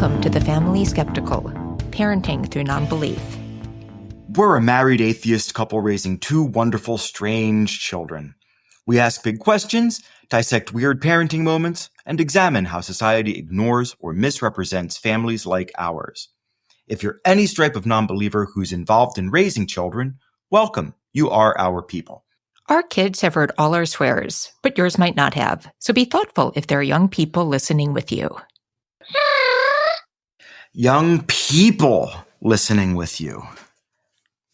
Welcome to the Family Skeptical, Parenting Through Nonbelief. We're a married atheist couple raising two wonderful, strange children. We ask big questions, dissect weird parenting moments, and examine how society ignores or misrepresents families like ours. If you're any stripe of nonbeliever who's involved in raising children, welcome. You are our people. Our kids have heard all our swears, but yours might not have, so be thoughtful if there are young people listening with you. Young people listening with you.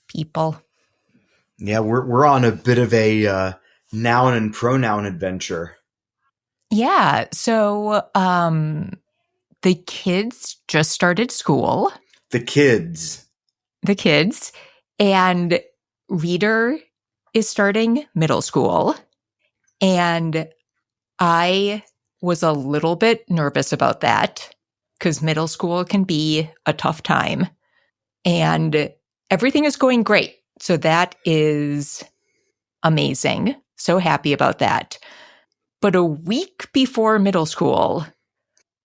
People. Yeah, we're on a bit of a noun and pronoun adventure. Yeah, so the kids just started school. The kids. And Reader is starting middle school. And I was a little bit nervous about that because middle school can be a tough time. And everything is going great. So that is amazing. So happy about that. But a week before middle school,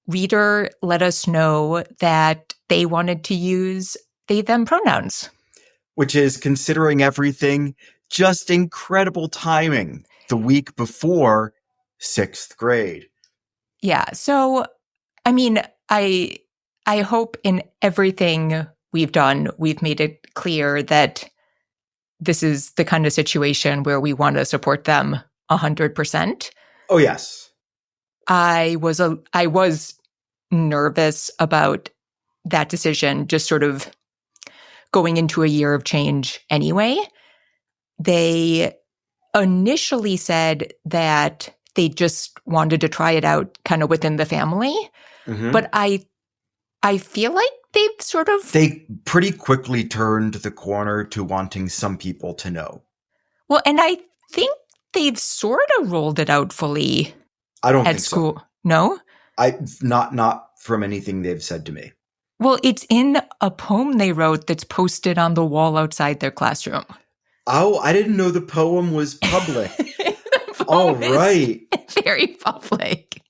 Reader let us know that they wanted to use they, them pronouns. Which is, considering everything, just incredible timing the week before 6th grade. Yeah. So, I mean, I hope in everything we've done, we've made it clear that this is the kind of situation where we want to support them 100%. Oh, yes. I was nervous about that decision, just sort of going into a year of change anyway. They initially said that they just wanted to try it out kind of within the family. Mm-hmm. But I feel like they pretty quickly turned the corner to wanting some people to know. Well, and I think they've sort of rolled it out fully. I don't think school. So. No? Not from anything they've said to me. Well, it's in a poem they wrote that's posted on the wall outside their classroom. Oh, I didn't know the poem was public. All right. Very public.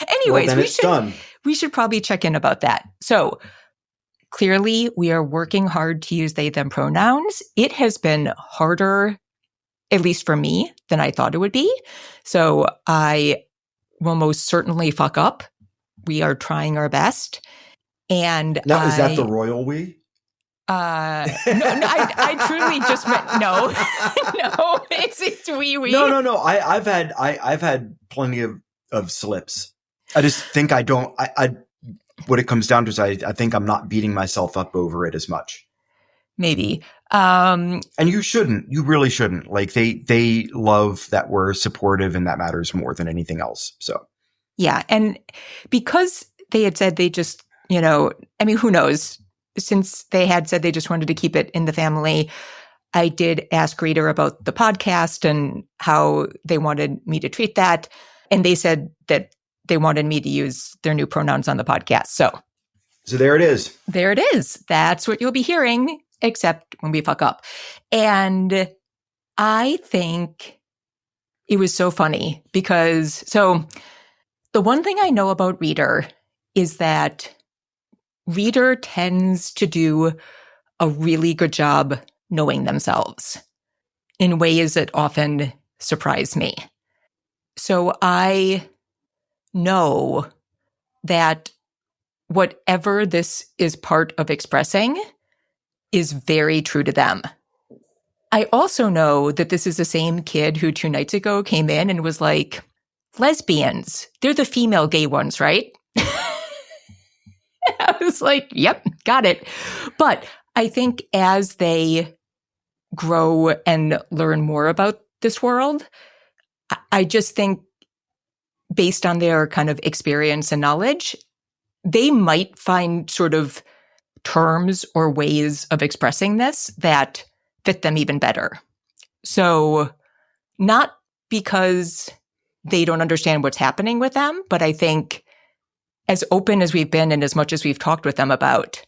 Anyways, well, we should probably check in about that. So clearly we are working hard to use they, them pronouns. It has been harder, at least for me, than I thought it would be. So I will most certainly fuck up. We are trying our best. And now, is that the royal we? No, I truly just meant no. No, it's we. No. I've had plenty of slips. I just think I don't. What it comes down to is I think I'm not beating myself up over it as much. Maybe. And you shouldn't. You really shouldn't. Like they love that we're supportive, and that matters more than anything else. So. Yeah, and because they had said they just, I mean, who knows? Since they had said they just wanted to keep it in the family, I did ask Reader about the podcast and how they wanted me to treat that. And they said that they wanted me to use their new pronouns on the podcast. So there it is. There it is. That's what you'll be hearing, except when we fuck up. And I think it was so funny because, the one thing I know about Reader is that Reader tends to do a really good job knowing themselves in ways that often surprise me. So I know that whatever this is part of expressing is very true to them. I also know that this is the same kid who 2 nights ago came in and was like, lesbians, they're the female gay ones, right? I was like, yep, got it. But I think as they grow and learn more about this world, I just think based on their kind of experience and knowledge, they might find sort of terms or ways of expressing this that fit them even better. So not because they don't understand what's happening with them, but I think as open as we've been and as much as we've talked with them about,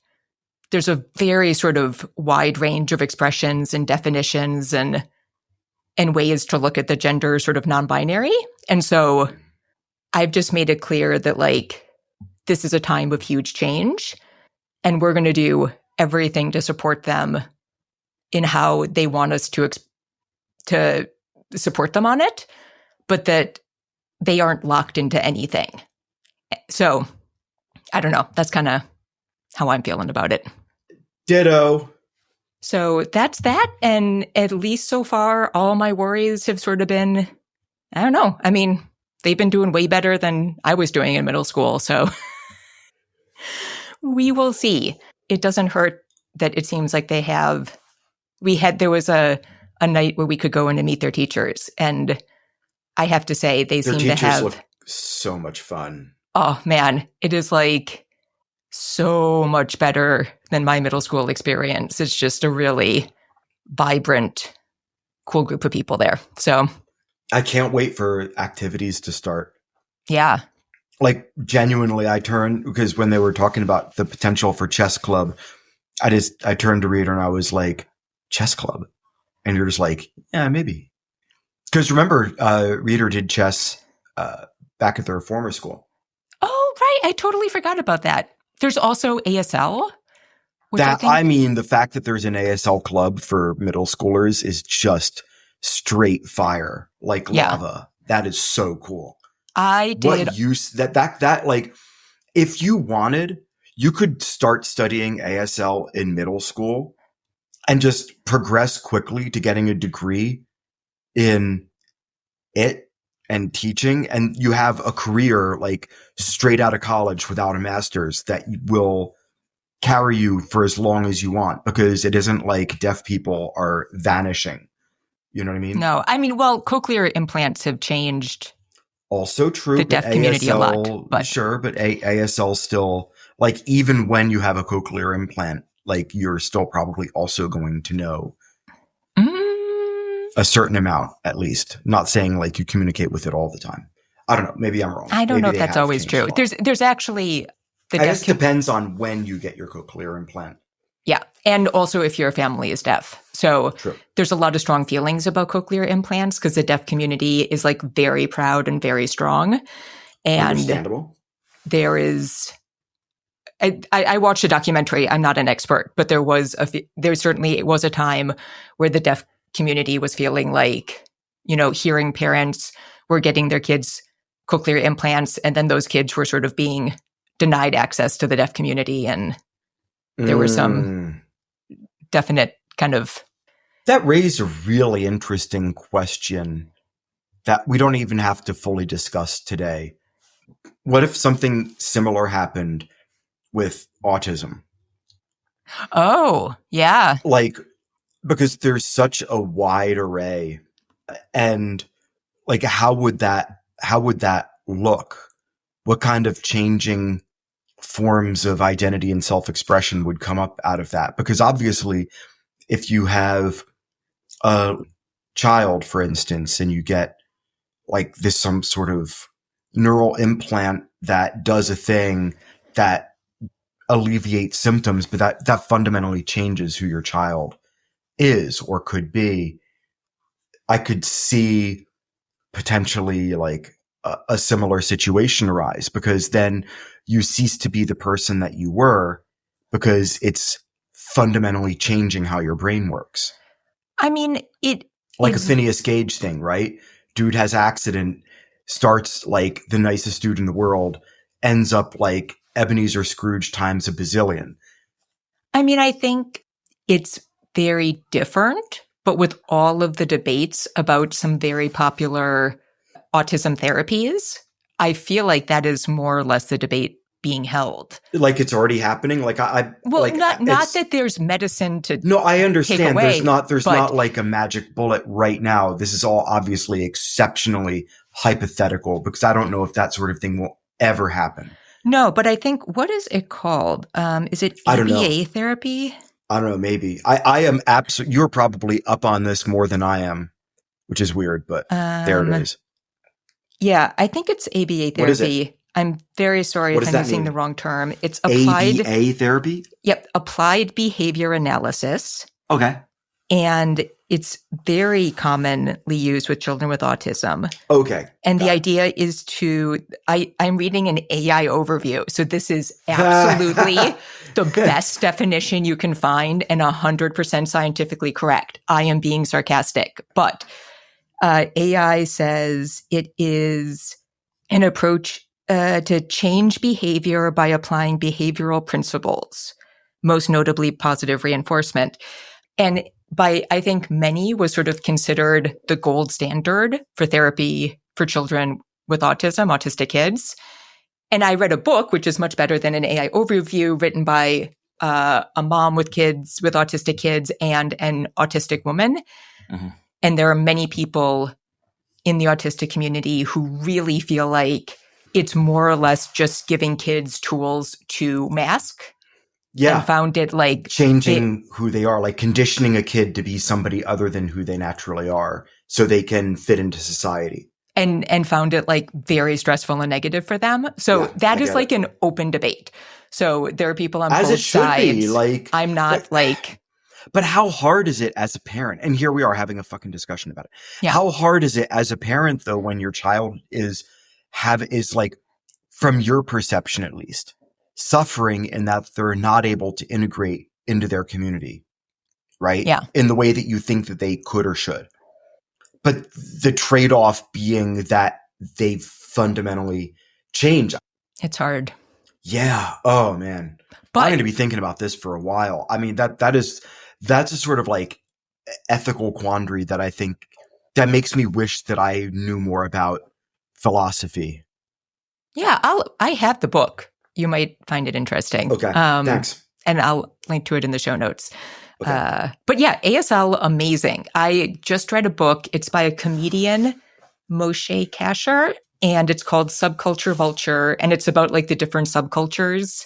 there's a very sort of wide range of expressions and definitions and ways to look at the gender sort of non-binary. And so I've just made it clear that this is a time of huge change, and we're going to do everything to support them in how they want us to support them on it, but that they aren't locked into anything. So I don't know. That's kind of how I'm feeling about it. Ditto. So that's that. And at least so far, all my worries have sort of been, I don't know. I mean, they've been doing way better than I was doing in middle school. So we will see. It doesn't hurt that it seems like there was a night where we could go in and meet their teachers. And I have to say, they seem to have. Their teachers look so much fun. Oh, man. It is like so much better than my middle school experience. It's just a really vibrant, cool group of people there. So I can't wait for activities to start. Yeah. Like, genuinely, because when they were talking about the potential for chess club, I turned to Reader and I was like, chess club? And you're just like, yeah, maybe. Because remember, Reader did chess back at their former school. Oh, right. I totally forgot about that. There's also ASL. The fact that there's an ASL club for middle schoolers is just straight fire, like lava. That is so cool. I did. What use that like, if you wanted, you could start studying ASL in middle school and just progress quickly to getting a degree in it and teaching, and you have a career like straight out of college without a master's that will carry you for as long as you want, because it isn't like deaf people are vanishing. You know what I mean? No, I mean, well, cochlear implants have changed. Also true. The deaf community a lot. But. Sure, but ASL still, like, even when you have a cochlear implant, like, you're still probably also going to know a certain amount, at least. Not saying like you communicate with it all the time. I don't know. Maybe I'm wrong. I don't know if that's always true. There's actually I guess it depends on when you get your cochlear implant. Yeah. And also if your family is deaf. So True. There's a lot of strong feelings about cochlear implants because the deaf community is like very proud and very strong. And understandable. There is, I watched a documentary. I'm not an expert, but there certainly was a time where the deaf community was feeling like, hearing parents were getting their kids cochlear implants, and then those kids were sort of being denied access to the deaf community, and there were some definite kind of... That raised a really interesting question that we don't even have to fully discuss today. What if something similar happened with autism? Oh, yeah. Like, because there's such a wide array, and like, how would that look? What kind of changing forms of identity and self-expression would come up out of that? Because obviously, if you have a child, for instance, and you get like some sort of neural implant that does a thing that alleviates symptoms, but that fundamentally changes who your child is or could be, I could see potentially like a similar situation arise, because then you cease to be the person that you were, because it's fundamentally changing how your brain works. I mean, like a Phineas Gage thing, right? Dude has accident, starts like the nicest dude in the world, ends up like Ebenezer Scrooge times a bazillion. I mean, I think it's very different, but with all of the debates about some very popular autism therapies, I feel like that is more or less the debate being held. Like it's already happening. Like not that there's medicine to. No, I understand. Take away, there's not like a magic bullet right now. This is all obviously exceptionally hypothetical, because I don't know if that sort of thing will ever happen. No, but I think, what is it called? Is it ABA therapy? I don't know, maybe. I am absolutely, you're probably up on this more than I am, which is weird, but there it is. Yeah, I think it's ABA therapy. What is it? I'm very sorry if I'm using the wrong term. It's applied... ABA therapy? Yep, applied behavior analysis. Okay. And It's very commonly used with children with autism. Okay. And the idea is I'm reading an AI overview. So this is absolutely the best definition you can find and 100% scientifically correct. I am being sarcastic, but AI says it is an approach to change behavior by applying behavioral principles, most notably positive reinforcement. And by, I think, many was sort of considered the gold standard for therapy for children with autism, autistic kids. And I read a book, which is much better than an AI overview, written by a mom with kids, with autistic kids, and an autistic woman. Mm-hmm. And there are many people in the autistic community who really feel like it's more or less just giving kids tools to mask. Yeah. And found it like changing who they are, like conditioning a kid to be somebody other than who they naturally are so they can fit into society. And found it like very stressful and negative for them. So that is like an open debate. So there are people on both sides. Be, like, I'm not like. But how hard is it as a parent? And here we are having a fucking discussion about it. Yeah. How hard is it as a parent though when your child is like, from your perception at least, suffering in that they're not able to integrate into their community, right? Yeah. In the way that you think that they could or should. But the trade-off being that they've fundamentally changed. It's hard. Yeah. Oh man. But I'm going to be thinking about this for a while. I mean, that's a sort of like ethical quandary that I think that makes me wish that I knew more about philosophy. Yeah. I have the book. You might find it interesting. Okay, thanks. And I'll link to it in the show notes. Okay. But yeah, ASL, amazing. I just read a book. It's by a comedian, Moshe Kasher, and it's called Subculture Vulture. And it's about like the different subcultures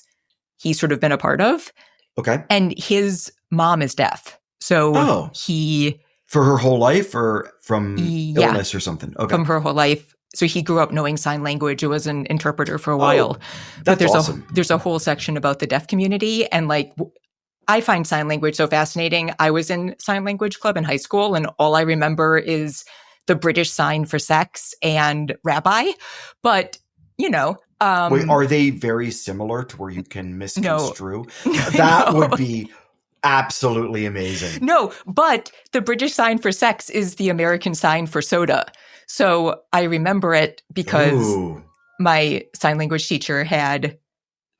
he's sort of been a part of. Okay. And his mom is deaf. So for her whole life or from illness or something? Okay. From her whole life. So he grew up knowing sign language. It was an interpreter for a while. That's awesome. There's a whole section about the deaf community. And like, I find sign language so fascinating. I was in sign language club in high school, and all I remember is the British sign for sex and rabbi. But, you know. Wait, are they very similar to where you can misconstrue? No. That would be absolutely amazing. No, but the British sign for sex is the American sign for soda. So I remember it because my sign language teacher had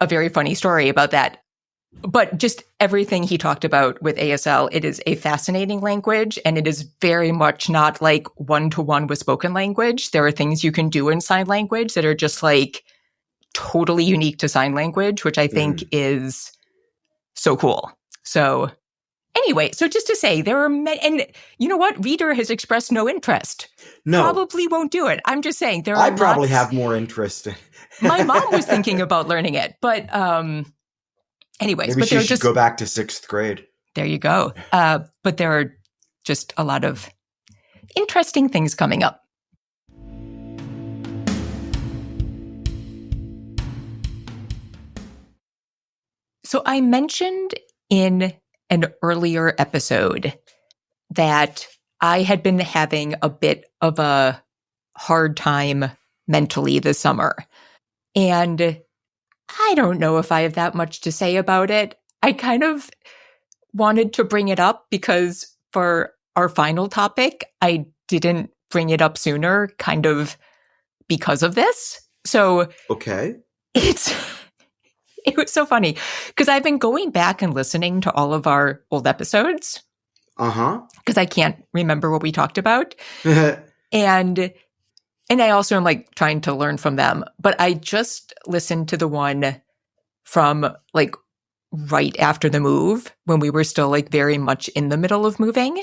a very funny story about that. But just everything he talked about with ASL, it is a fascinating language, and it is very much not like one-to-one with spoken language. There are things you can do in sign language that are just like totally unique to sign language, which I think is so cool. So anyway, so just to say, there are many, and you know what? Reader has expressed no interest. No. Probably won't do it. I'm just saying there are I probably have more interest. My mom was thinking about learning it, but anyways. Maybe but she should go back to 6th grade. There you go. But there are just a lot of interesting things coming up. So I mentioned in an earlier episode that I had been having a bit of a hard time mentally this summer. And I don't know if I have that much to say about it. I kind of wanted to bring it up because for our final topic, I didn't bring it up sooner, kind of because of this. So okay. It was so funny because I've been going back and listening to all of our old episodes. Because I can't remember what we talked about. And I also am like trying to learn from them. But I just listened to the one from like right after the move when we were still like very much in the middle of moving.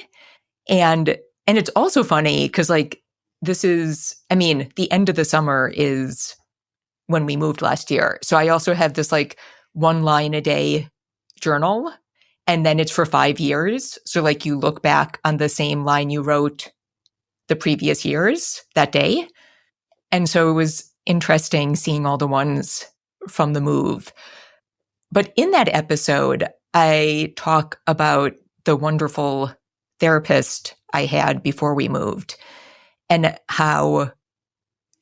And it's also funny because like this is, I mean, the end of the summer is when we moved last year. So I also have this like 1 line a day journal, and then it's for 5 years. So like you look back on the same line you wrote the previous years that day. And so it was interesting seeing all the ones from the move. But in that episode, I talk about the wonderful therapist I had before we moved, and how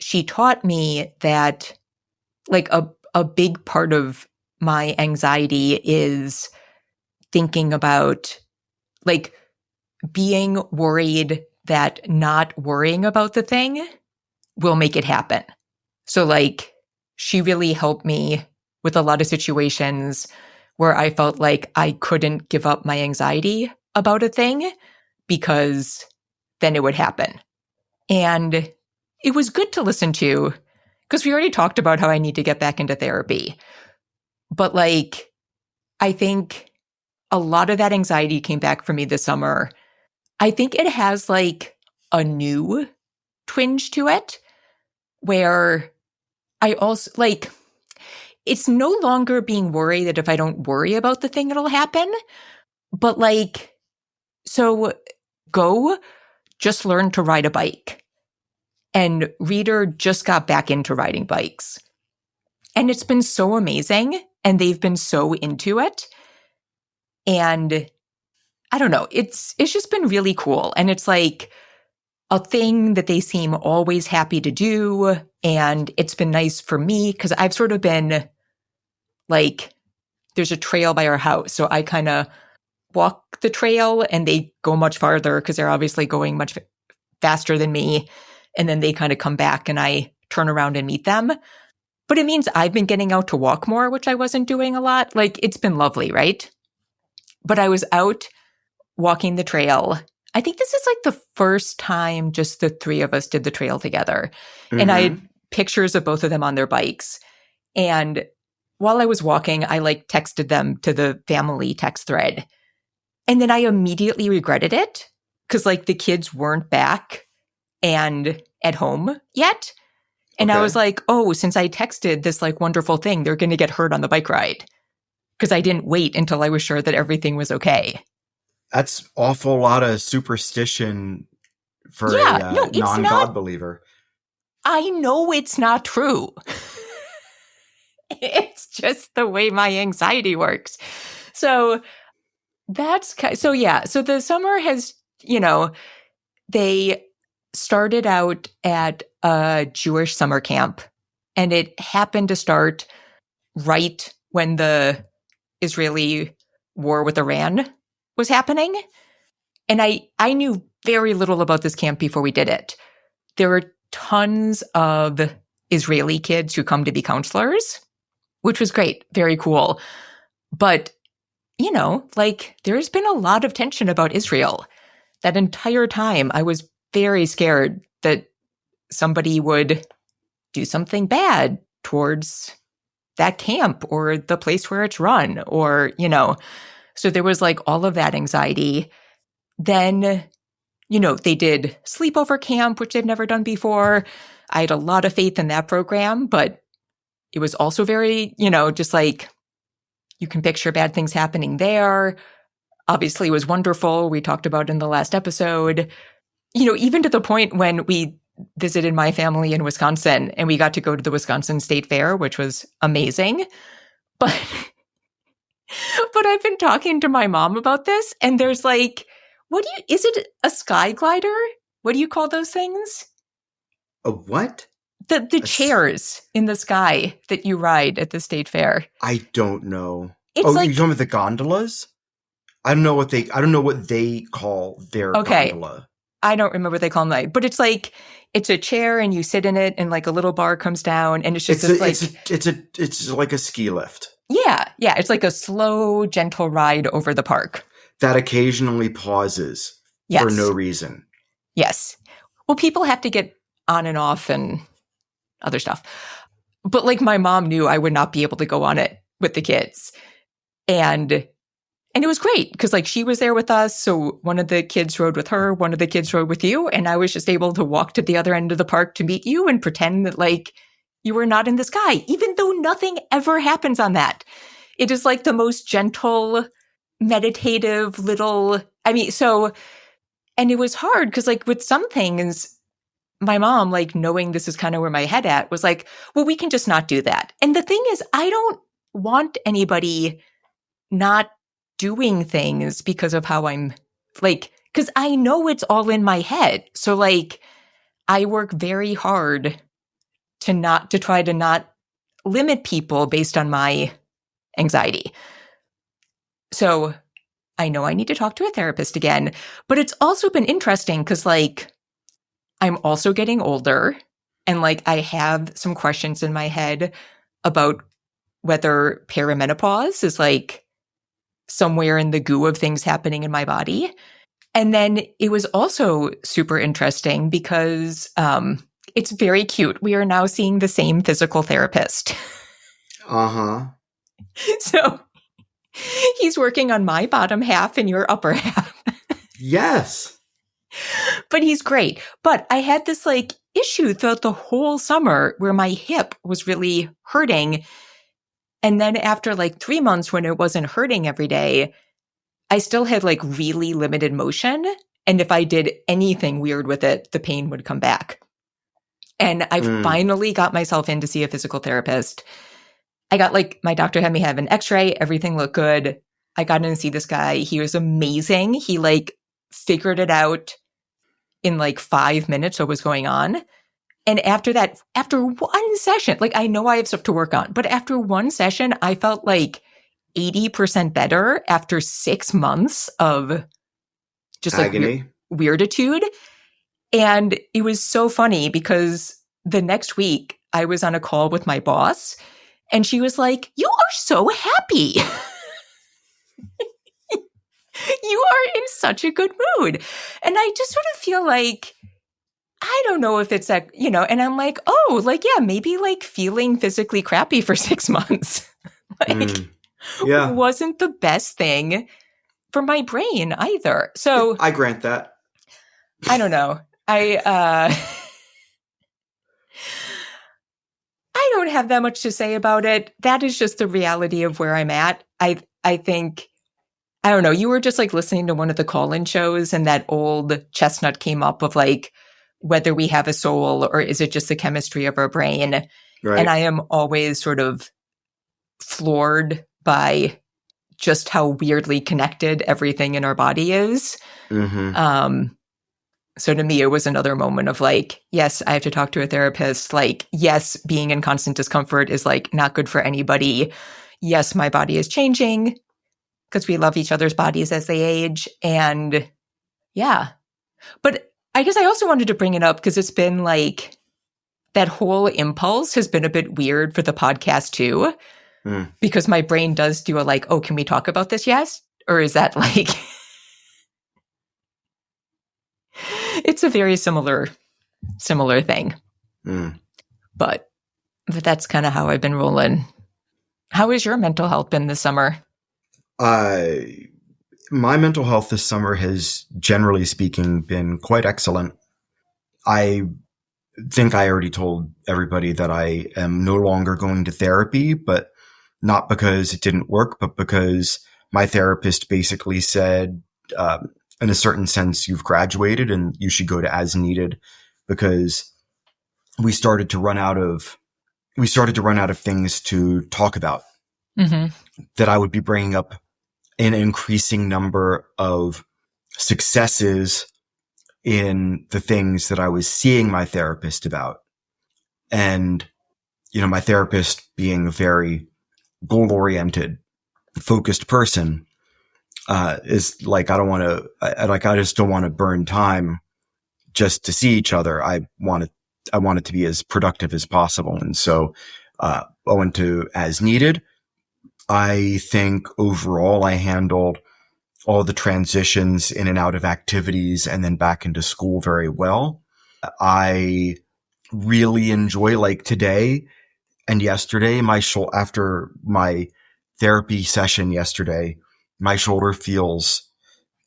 she taught me that like a big part of my anxiety is thinking about like being worried that not worrying about the thing will make it happen. So like she really helped me with a lot of situations where I felt like I couldn't give up my anxiety about a thing because then it would happen. And it was good to listen to because we already talked about how I need to get back into therapy. But like, I think a lot of that anxiety came back for me this summer. I think it has like a new twinge to it where I also like, it's no longer being worried that if I don't worry about the thing, it'll happen. But like, so Go just learned to ride a bike. And Reader just got back into riding bikes. And it's been so amazing. And they've been so into it. And I don't know, it's just been really cool. And it's like a thing that they seem always happy to do. And it's been nice for me because I've sort of been like, there's a trail by our house. So I kind of walk the trail and they go much farther because they're obviously going much faster than me. And then they kind of come back and I turn around and meet them. But it means I've been getting out to walk more, which I wasn't doing a lot. Like it's been lovely, right? But I was out walking the trail. I think this is like the first time just the three of us did the trail together. Mm-hmm. And I had pictures of both of them on their bikes. And while I was walking, I like texted them to the family text thread. And then I immediately regretted it because like the kids weren't back and at home yet. And I was like, oh, since I texted this like wonderful thing, they're going to get hurt on the bike ride because I didn't wait until I was sure that everything was okay. That's awful lot of superstition for a non-God believer. I know it's not true. It's just the way my anxiety works. So so the summer has, they started out at a Jewish summer camp, and it happened to start right when the Israeli war with Iran was happening. And I knew very little about this camp before we did it. There were tons of Israeli kids who come to be counselors, which was great, very cool. But, there's been a lot of tension about Israel. That entire time, I was very scared that somebody would do something bad towards that camp or the place where it's run or, so there was like all of that anxiety. Then, they did sleepover camp, which they've never done before. I had a lot of faith in that program, but it was also very, just like you can picture bad things happening there. Obviously, it was wonderful. We talked about in the last episode, even to the point when we visited my family in Wisconsin and we got to go to the Wisconsin State Fair, which was amazing. But I've been talking to my mom about this and there's like, is it a sky glider? What do you call those things? A what? The chairs in the sky that you ride at the state fair. I don't know. It's you're talking about the gondolas? I don't know what they call their gondola. I don't remember what they call them, but it's like it's a chair and you sit in it and like a little bar comes down and it's just it's like a ski lift. Yeah, it's like a slow, gentle ride over the park that occasionally pauses for no reason. Yes. Well, people have to get on and off and other stuff. But like my mom knew I would not be able to go on it with the kids. And it was great because like she was there with us. So one of the kids rode with her, one of the kids rode with you. And I was just able to walk to the other end of the park to meet you and pretend that like you were not in the sky, even though nothing ever happens on that. It is like the most gentle, meditative little, and it was hard because like with some things, my mom, like knowing this is kind of where my head at was like, well, we can just not do that. And the thing is, I don't want anybody not doing things because of how I'm like, because I know it's all in my head. So like, I work very hard to try to not limit people based on my anxiety. So I know I need to talk to a therapist again, but it's also been interesting because like, I'm also getting older and like, I have some questions in my head about whether perimenopause is like somewhere in the goo of things happening in my body. And then it was also super interesting because it's very cute. We are now seeing the same physical therapist. Uh-huh. So he's working on my bottom half and your upper half. Yes. But he's great. But I had this like issue throughout the whole summer where my hip was really hurting. And then after like 3 months when it wasn't hurting every day, I still had like really limited motion. And if I did anything weird with it, the pain would come back. And I finally got myself in to see a physical therapist. I got like, my doctor had me have an x-ray. Everything looked good. I got in to see this guy. He was amazing. He like figured it out in like 5 minutes what was going on. And after that, after one session, like I know I have stuff to work on, but after one session, I felt like 80% better after 6 months of just like agony, weirditude. And it was so funny because the next week I was on a call with my boss and she was like, "You are so happy." You are in such a good mood. And I just sort of feel like, I don't know if it's that, you know, and I'm like, oh, like, yeah, maybe like feeling physically crappy for 6 months. Like, yeah, wasn't the best thing for my brain either. So I grant that. I don't know. I don't have that much to say about it. That is just the reality of where I'm at. I think, I don't know, you were just like listening to one of the call-in shows and that old chestnut came up of like, whether we have a soul or is it just the chemistry of our brain? Right. And I am always sort of floored by just how weirdly connected everything in our body is. Mm-hmm. So to me, it was another moment of like, yes, I have to talk to a therapist. Like, yes, being in constant discomfort is like not good for anybody. Yes, my body is changing because we love each other's bodies as they age. And yeah, but I guess I also wanted to bring it up because it's been like, that whole impulse has been a bit weird for the podcast too, because my brain does do a like, oh, can we talk about this? Yes. Or is that like, it's a very similar thing. But that's kind of how I've been rolling. How has your mental health been this summer? My mental health this summer has, generally speaking, been quite excellent. I think I already told everybody that I am no longer going to therapy, but not because it didn't work, but because my therapist basically said, in a certain sense, you've graduated and you should go to as needed, because we started to run out of things to talk about. That I would be bringing up an increasing number of successes in the things that I was seeing my therapist about. And, you know, my therapist being a very goal-oriented, focused person, is like, I just don't want to burn time just to see each other. I want it to be as productive as possible. And so, I went to as needed. I think overall I handled all the transitions in and out of activities and then back into school very well. I really enjoy, like today and yesterday, after my therapy session yesterday, my shoulder feels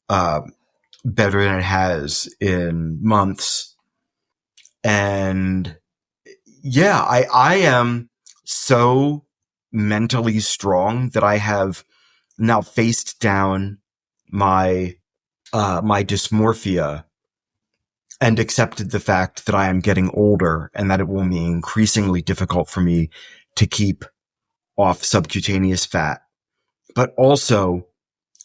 better than it has in months. And yeah, I am so mentally strong that I have now faced down my dysmorphia and accepted the fact that I am getting older and that it will be increasingly difficult for me to keep off subcutaneous fat, but also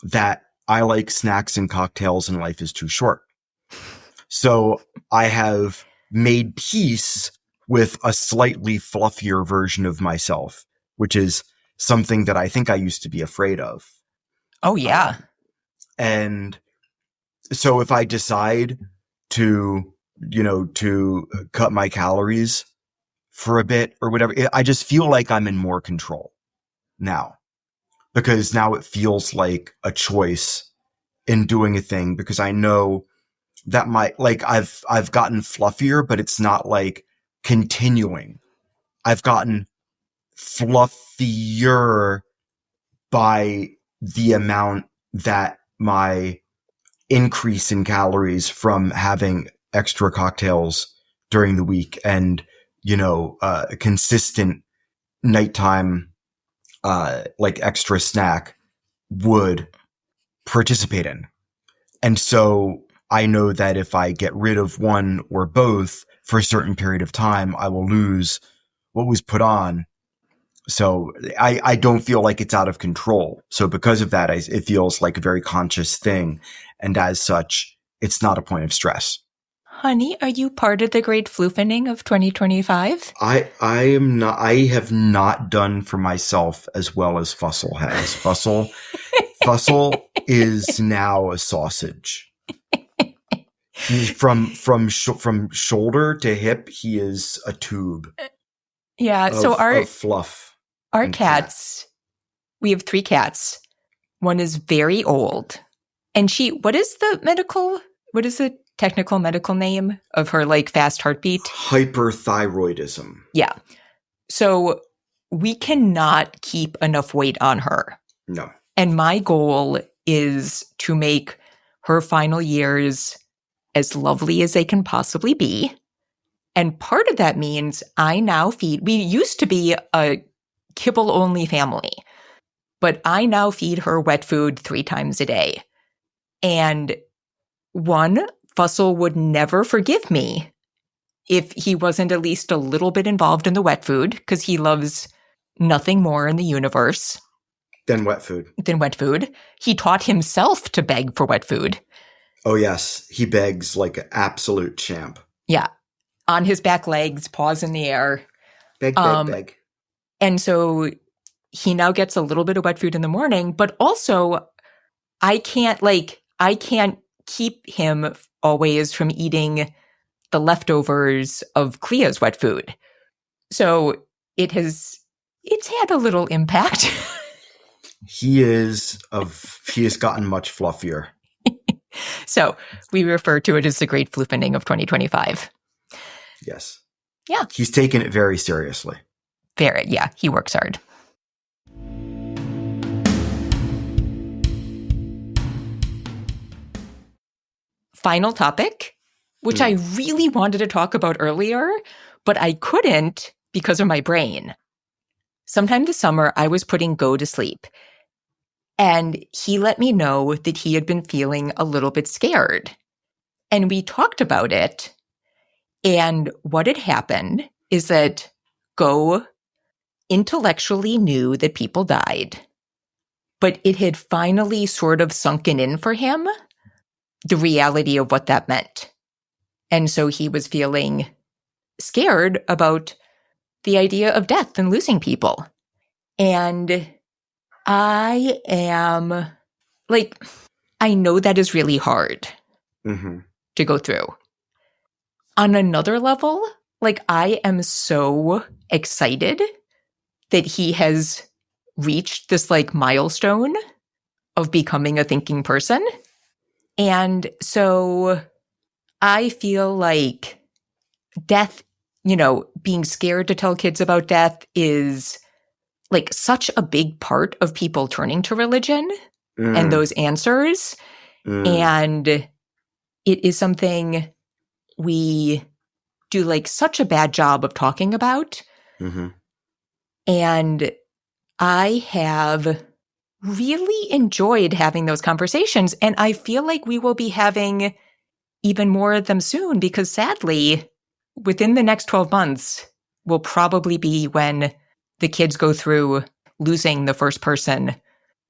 that I like snacks and cocktails and life is too short. So I have made peace with a slightly fluffier version of myself, which is something that I think I used to be afraid of. Oh, yeah. And so if I decide to cut my calories for a bit or whatever, I just feel like I'm in more control now, because now it feels like a choice in doing a thing, because I know that I've gotten fluffier, but it's not like continuing. I've gotten fluffier by the amount that my increase in calories from having extra cocktails during the week and, a consistent nighttime, extra snack would participate in. And so I know that if I get rid of one or both for a certain period of time, I will lose what was put on. So I don't feel like it's out of control. So because of that, it feels like a very conscious thing. And as such, it's not a point of stress. Honey, are you part of the great floofening of 2025? I am not. I have not done for myself as well as Fussell has. Fussell is now a sausage. He's from shoulder to hip. He is a tube. Yeah. Of fluff. Our cats. We have 3 cats. One is very old, and what is the technical medical name of her fast heartbeat? Hyperthyroidism. Yeah. So we cannot keep enough weight on her. No. And my goal is to make her final years as lovely as they can possibly be. And part of that means we used to be a kibble-only family, but I now feed her wet food 3 times a day. And Fussell would never forgive me if he wasn't at least a little bit involved in the wet food, because he loves nothing more in the universe than wet food. He taught himself to beg for wet food. Oh, yes. He begs like an absolute champ. Yeah. On his back legs, paws in the air. Beg. And so he now gets a little bit of wet food in the morning, but also I can't keep him always from eating the leftovers of Clea's wet food. So it's had a little impact. He has gotten much fluffier. So we refer to it as the great floofening of 2025. Yes. Yeah. He's taken it very seriously. Yeah, he works hard. Final topic, which I really wanted to talk about earlier, but I couldn't because of my brain. Sometime this summer, I was putting Go to sleep, and he let me know that he had been feeling a little bit scared. And we talked about it, and what had happened is that Go intellectually knew that people died, but it had finally sort of sunken in for him the reality of what that meant. And so he was feeling scared about the idea of death and losing people. And I am I know that is really hard to go through. On another level, I am so excited that he has reached this milestone of becoming a thinking person. And so I feel like death, being scared to tell kids about death is such a big part of people turning to religion and those answers. And it is something we do such a bad job of talking about. And I have really enjoyed having those conversations. And I feel like we will be having even more of them soon, because sadly, within the next 12 months will probably be when the kids go through losing the first person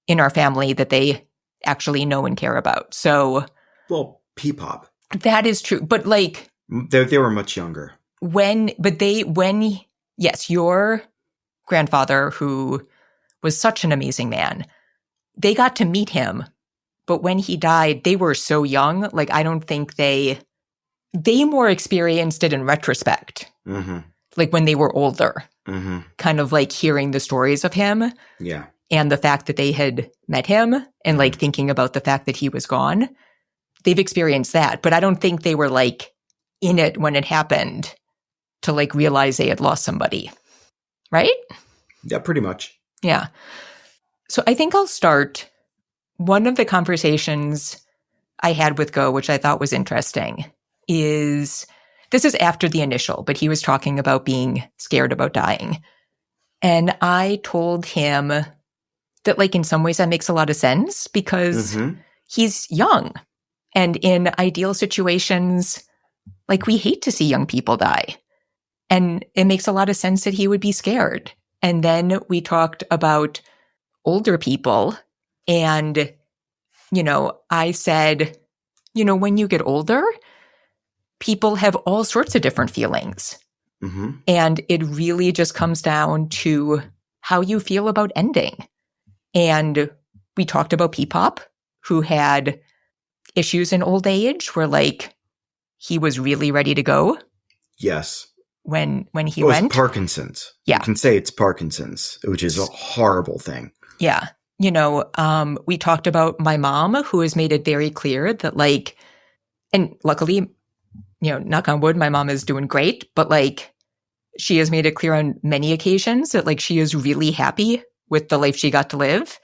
in our family that they actually know and care about. So, well, P-pop. That is true. But like, they were much younger. Yes, your grandfather, who was such an amazing man, they got to meet him. But when he died, they were so young. Like, I don't think they more experienced it in retrospect. Mm-hmm. Like when they were older, mm-hmm. kind of like hearing the stories of him. Yeah. And the fact that they had met him and mm-hmm. like thinking about the fact that he was gone. They've experienced that. But I don't think they were like in it when it happened to like realize they had lost somebody. Right? Yeah, pretty much. Yeah. So I think I'll start. One of the conversations I had with Go, which I thought was interesting, is this is after the initial, but he was talking about being scared about dying. And I told him that, like, in some ways that makes a lot of sense because mm-hmm. he's young. And in ideal situations, like, we hate to see young people die. And it makes a lot of sense that he would be scared. And then we talked about older people. And, you know, I said, you know, when you get older, people have all sorts of different feelings. Mm-hmm. And it really just comes down to how you feel about ending. And we talked about P-pop, who had issues in old age where, like, he was really ready to go. Yes. When he went. It's Parkinson's. Yeah. You can say it's Parkinson's, which is a horrible thing. Yeah. You know, we talked about my mom, who has made it very clear that, like, and luckily, you know, knock on wood, my mom is doing great, but, like, she has made it clear on many occasions that, like, she is really happy with the life she got to live.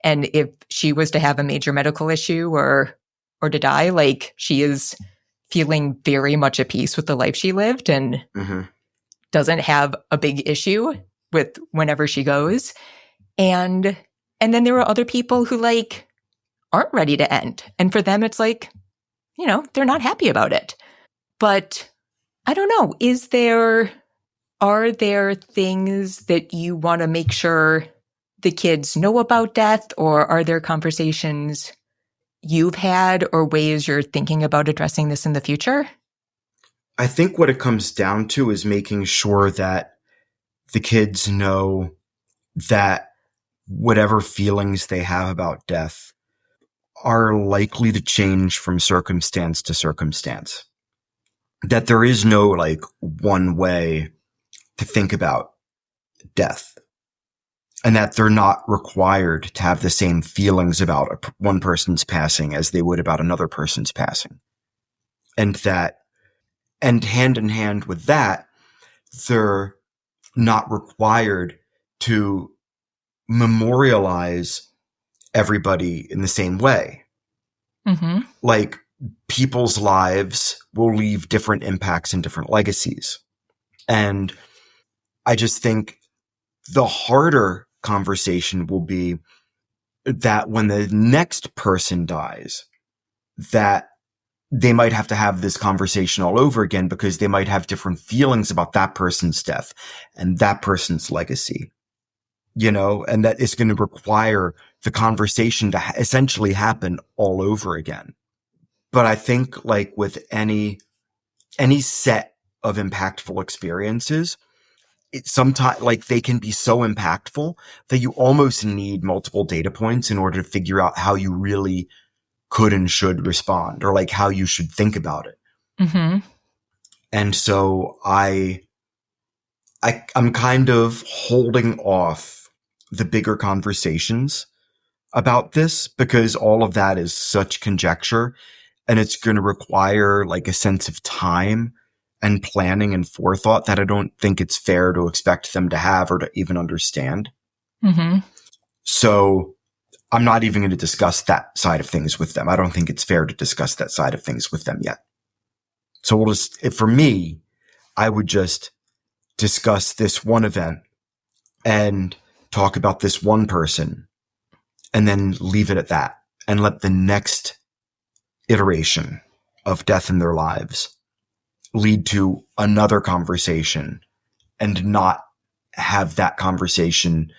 And if she was to have a major medical issue or to die, like, she is feeling very much at peace with the life she lived and mm-hmm. doesn't have a big issue with whenever she goes. And then there are other people who, like, aren't ready to end. And for them, it's like, you know, they're not happy about it. But I don't know, are there things that you want to make sure the kids know about death, or are there conversations you've had or ways you're thinking about addressing this in the future? I think what it comes down to is making sure that the kids know that whatever feelings they have about death are likely to change from circumstance to circumstance. That there is no, like, one way to think about death. And that they're not required to have the same feelings about one person's passing as they would about another person's passing. And hand in hand with that, they're not required to memorialize everybody in the same way. Mm-hmm. Like, people's lives will leave different impacts and different legacies. And I just think the harder conversation will be that when the next person dies, that they might have to have this conversation all over again because they might have different feelings about that person's death and that person's legacy, you know, and that it's going to require the conversation to essentially happen all over again. But I think, like, with any set of impactful experiences, sometimes, like, they can be so impactful that you almost need multiple data points in order to figure out how you really could and should respond, or, like, how you should think about it. Mm-hmm. And so I'm kind of holding off the bigger conversations about this because all of that is such conjecture, and it's going to require, like, a sense of time and planning and forethought that I don't think it's fair to expect them to have or to even understand. Mm-hmm. So I'm not even going to discuss that side of things with them. I don't think it's fair to discuss that side of things with them yet. So for me, I would just discuss this one event and talk about this one person and then leave it at that and let the next iteration of death in their lives lead to another conversation and not have that conversation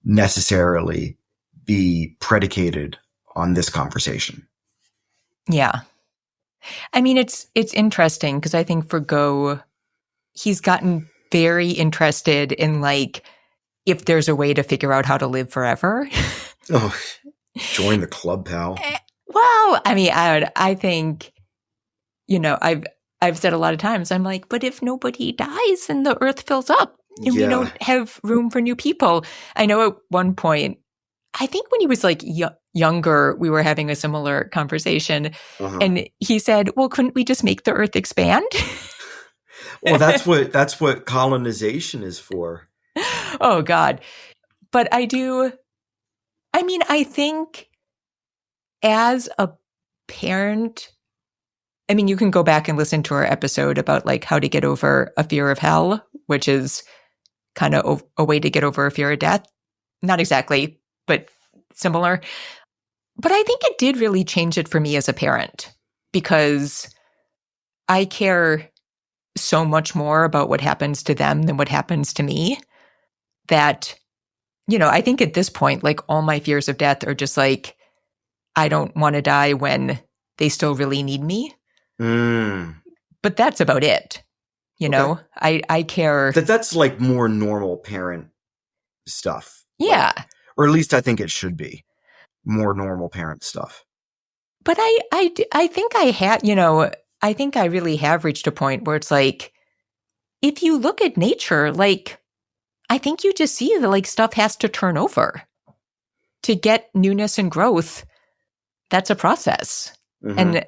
necessarily be predicated on this conversation. Yeah. I mean, it's interesting because I think for Go, he's gotten very interested in like, if there's a way to figure out how to live forever. Oh, join the club, pal. Well, I mean, I think, I've said a lot of times, I'm like, but if nobody dies and the earth fills up and we don't have room for new people. I know at one point, I think when he was like younger, we were having a similar conversation. And he said, well, couldn't we just make the earth expand? Well, that's what colonization is for. Oh, God. But I think as a parent, I mean, you can go back and listen to our episode about like how to get over a fear of hell, which is kind of a way to get over a fear of death. Not exactly, but similar. But I think it did really change it for me as a parent because I care so much more about what happens to them than what happens to me that, I think at this point, like all my fears of death are just like, I don't want to die when they still really need me. But that's about it. I care. That's like more normal parent stuff. Yeah. Like, or at least I think it should be more normal parent stuff. But I think I think I really have reached a point where it's like, if you look at nature, like, I think you just see that like stuff has to turn over to get newness and growth. That's a process. And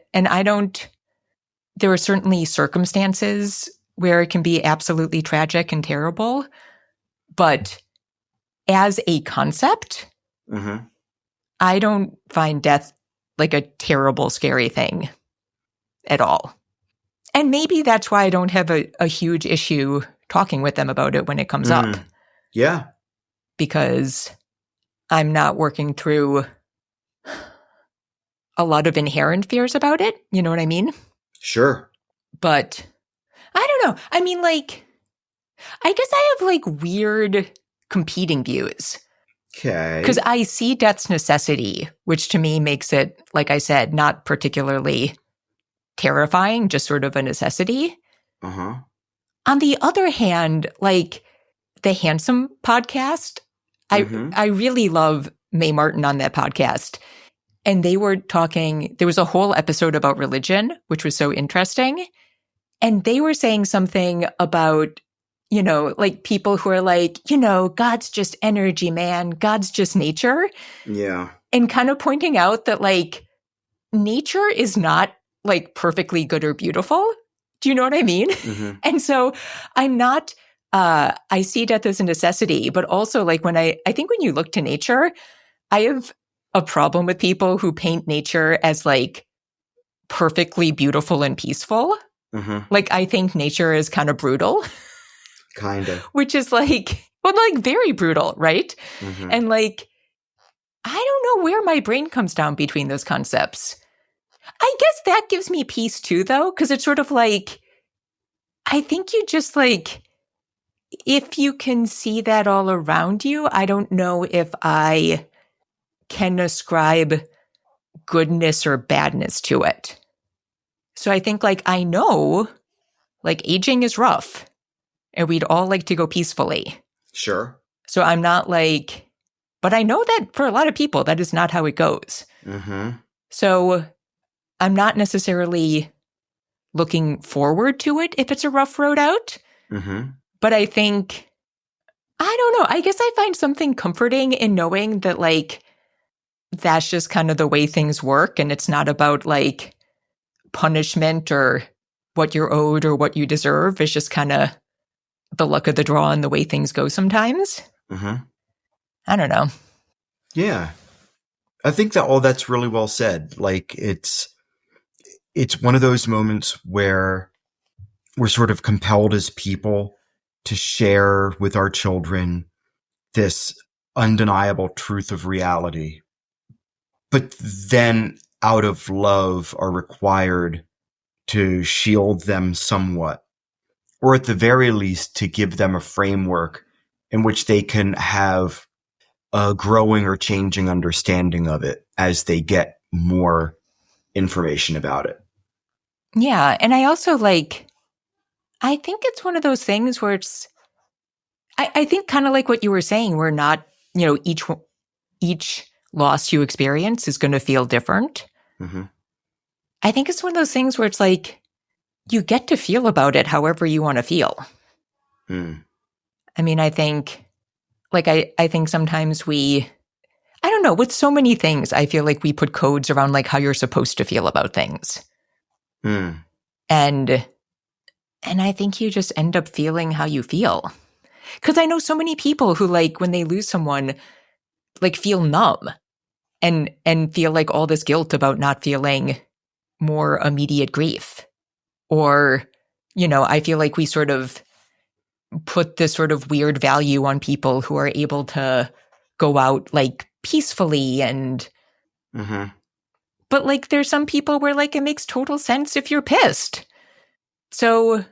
there are certainly circumstances where it can be absolutely tragic and terrible. But as a concept, I don't find death like a terrible, scary thing at all. And maybe that's why I don't have a huge issue talking with them about it when it comes up. Yeah. Because I'm not working through a lot of inherent fears about it. You know what I mean? Sure. But I don't know. I mean, like, I guess I have like weird competing views. Okay. Because I see death's necessity, which to me makes it, like I said, not particularly terrifying, just sort of a necessity. On the other hand, like the Handsome podcast, I really love Mae Martin on that podcast. And they were talking, there was a whole episode about religion, which was so interesting. And they were saying something about, like people who are like, God's just energy, man. God's just nature. Yeah. And kind of pointing out that like nature is not like perfectly good or beautiful. Do you know what I mean? And so I'm not, I see death as a necessity, but also like I think when you look to nature, I have a problem with people who paint nature as like perfectly beautiful and peaceful. Like I think nature is kind of brutal. Kind of. Which is like, well, like very brutal, right? And like, I don't know where my brain comes down between those concepts. I guess that gives me peace too, though, because it's sort of like, I think you just like, if you can see that all around you, I don't know if I can ascribe goodness or badness to it. So I think like, I know like aging is rough and we'd all like to go peacefully. Sure. So I'm not like, but I know that for a lot of people, that is not how it goes. So I'm not necessarily looking forward to it if it's a rough road out. But I think, I don't know, I guess I find something comforting in knowing that like, that's just kind of the way things work. And it's not about like punishment or what you're owed or what you deserve. It's just kind of the luck of the draw and the way things go sometimes. I don't know. Yeah. I think that all that's really well said. Like it's one of those moments where we're sort of compelled as people to share with our children this undeniable truth of reality, but then out of love are required to shield them somewhat, or at the very least to give them a framework in which they can have a growing or changing understanding of it as they get more information about it. Yeah. And I also I think it's one of those things where I think kind of like what you were saying, we're not, each loss you experience is going to feel different. Mm-hmm. I think it's one of those things where it's you get to feel about it however you want to feel. I mean, I think, I think sometimes I don't know, with so many things, I feel like we put codes around how you're supposed to feel about things. And I think you just end up feeling how you feel. Because I know so many people who, when they lose someone, feel numb and feel all this guilt about not feeling more immediate grief. Or, I feel like we sort of put this sort of weird value on people who are able to go out peacefully and but there's some people where it makes total sense if you're pissed. So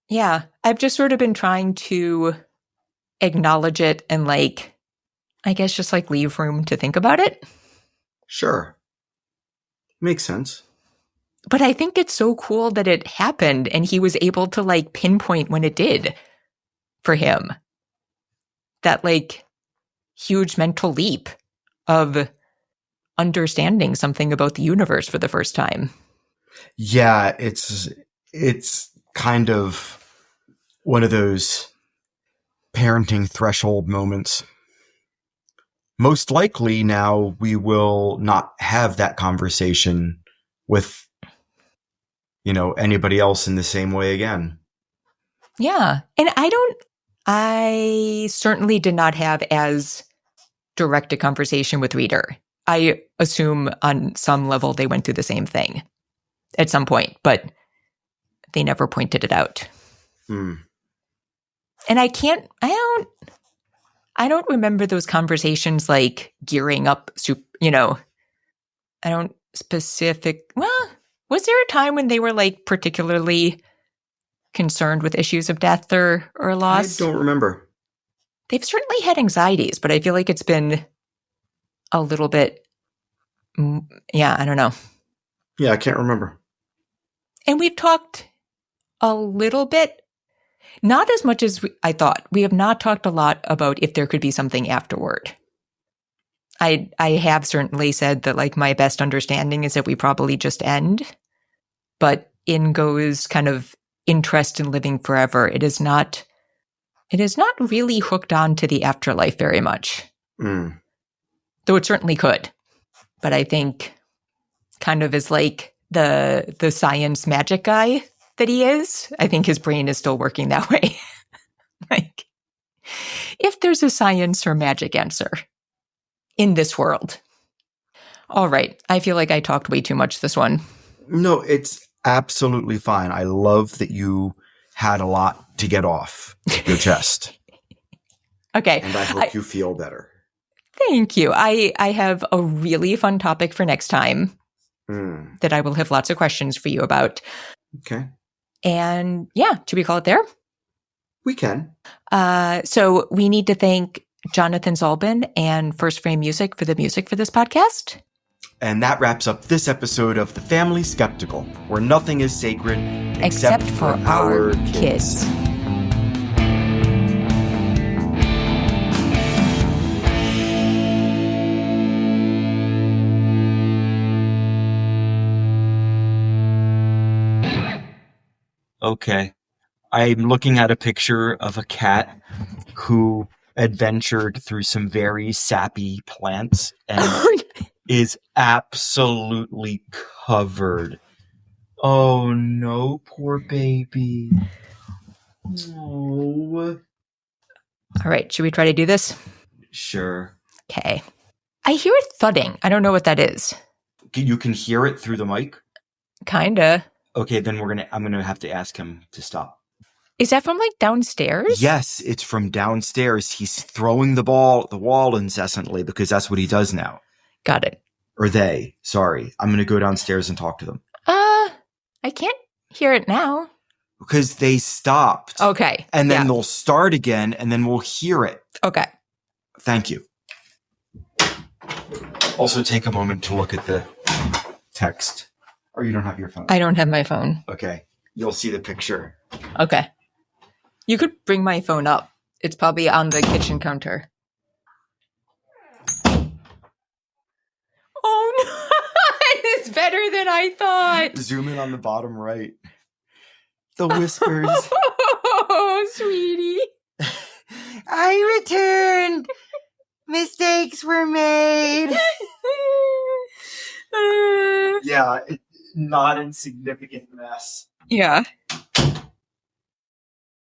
yeah, I've just sort of been trying to acknowledge it and I guess just leave room to think about it. Sure. Makes sense. But I think it's so cool that it happened and he was able to pinpoint when it did for him. That huge mental leap of understanding something about the universe for the first time. Yeah, it's kind of one of those parenting threshold moments. Most likely now we will not have that conversation with, anybody else in the same way again. Yeah. And I certainly did not have as direct a conversation with Reader. I assume on some level they went through the same thing at some point, but they never pointed it out. And I don't remember those conversations gearing up, I don't well, was there a time when they were particularly concerned with issues of death or loss? I don't remember. They've certainly had anxieties, but I feel like it's been a little bit, I don't know. Yeah, I can't remember. And we've talked a little bit, not as much as I thought. We have not talked a lot about if there could be something afterward. I have certainly said that my best understanding is that we probably just end, but in goes kind of interest in living forever. It is not really hooked on to the afterlife very much. Though it certainly could. But I think kind of as the science magic guy that he is, I think his brain is still working that way. If there's a science or magic answer in this world. All right. I feel like I talked way too much this one. No, it's absolutely fine. I love that you had a lot to get off your chest. Okay. And I hope you feel better. Thank you. I have a really fun topic for next time that I will have lots of questions for you about. Okay. And yeah, should we call it there? We can. So we need to thank Jonathan Zalbin and First Frame Music for the music for this podcast. And that wraps up this episode of The Family Skeptical, where nothing is sacred except for our kids. Okay. I'm looking at a picture of a cat who adventured through some very sappy plants and is absolutely covered. Oh no, poor baby. Oh. All right, should we try to do this? Sure. Okay. I hear it thudding. I don't know what that is. You can hear it through the mic? Kinda. Okay, then I'm gonna have to ask him to stop. Is that from downstairs? Yes, it's from downstairs. He's throwing the wall incessantly because that's what he does now. Got it. Or they. Sorry. I'm gonna go downstairs and talk to them. I can't hear it now. Because they stopped. Okay. And then they'll start again and then we'll hear it. Okay. Thank you. Also take a moment to look at the text. Or you don't have your phone? I don't have my phone. Okay. You'll see the picture. Okay. You could bring my phone up. It's probably on the kitchen counter. Oh no! It's better than I thought. Zoom in on the bottom right. The whispers. Oh, sweetie. I returned. Mistakes were made. Yeah, not insignificant mess. Yeah.